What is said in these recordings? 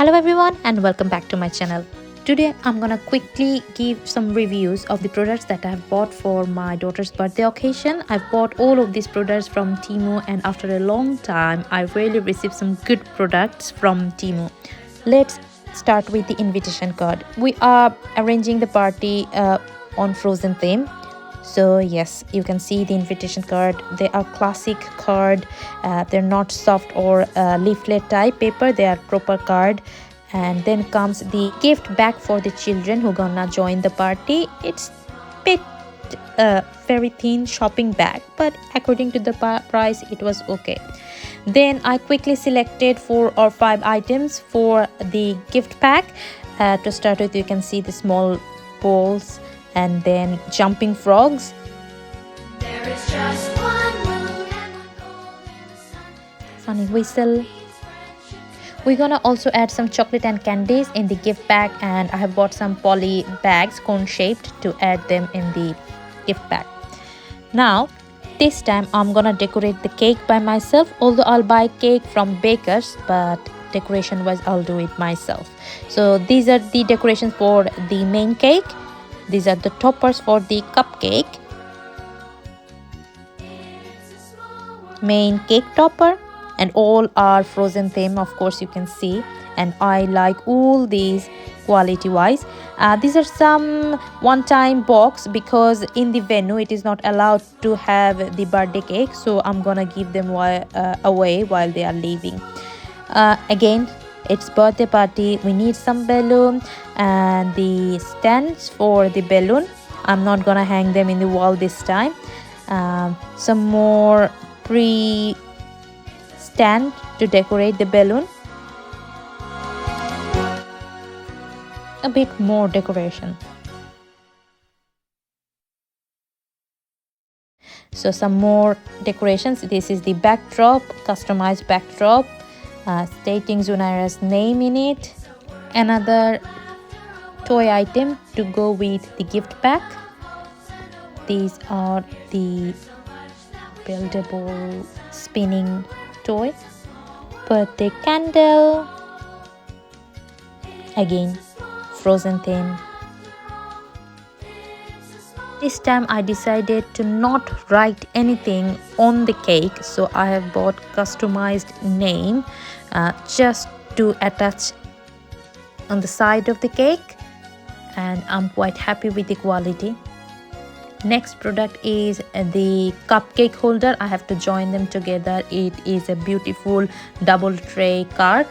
Hello everyone and welcome back to my channel. Today I'm gonna quickly give some reviews of the products that I've bought for my daughter's birthday occasion. I've bought all of these products from Temu, and after a long time I really received some good products from Temu. Let's start with the invitation card. We are arranging the party on Frozen theme. So yes, you can see the invitation card. They are classic card. They're not soft or leaflet type paper. They are proper card. And then comes the gift bag for the children who gonna join the party. It's bit very thin shopping bag, but according to the price it was okay. Then I quickly selected 4 or 5 items for the gift pack. To start with, you can see the small balls and then jumping frogs. There is just one moon and one cold and a sun. Funny whistle. We're gonna also add some chocolate and candies in the gift bag, and I have bought some poly bags cone shaped to add them in the gift bag. Now this time I'm gonna decorate the cake by myself, although I'll buy cake from bakers, but decoration wise I'll do it myself. So these are the decorations for the main cake. These are the toppers for the cupcake, main cake topper, and all are Frozen theme, of course you can see. And I like all these quality wise. These are some one-time box because in the venue it is not allowed to have the birthday cake, so I'm gonna give them away while they are leaving. Again, it's birthday party, we need some balloon and the stands for the balloon. I'm not gonna hang them in the wall this time. Some more stand to decorate the balloon. A bit more decoration. So some more decorations. This is the backdrop, customized backdrop, stating Zunaira's name in it. Another toy item to go with the gift pack. These are the buildable spinning toy. Birthday candle. Again, Frozen theme. This time I decided to not write anything on the cake, so I have bought customized name just to attach on the side of the cake, and I'm quite happy with the quality. Next product is the cupcake holder. I have to join them together. It is a beautiful double tray cart.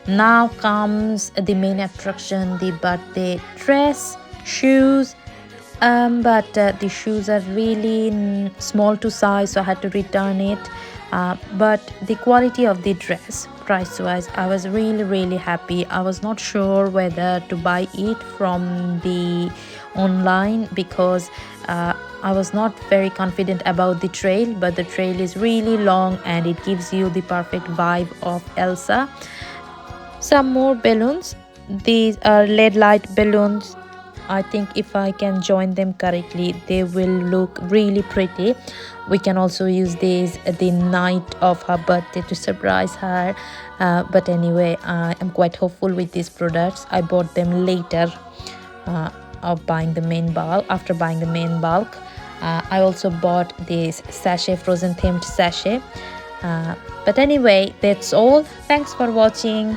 Now comes the main attraction, the birthday dress, shoes. But the shoes are really small to size, so I had to return it. But the quality of the dress, price wise, I was really happy. I was not sure whether to buy it from the online because I was not very confident about the trail, but the trail is really long and it gives you the perfect vibe of Elsa. Some more balloons. These are LED light balloons. I think if I can join them correctly, they will look really pretty. We can also use these the night of her birthday to surprise her. But anyway, I am quite hopeful with these products. I bought them later of buying the main bulk. After buying the main bulk, I also bought this sachet, Frozen themed sachet. But anyway, that's all. Thanks for watching.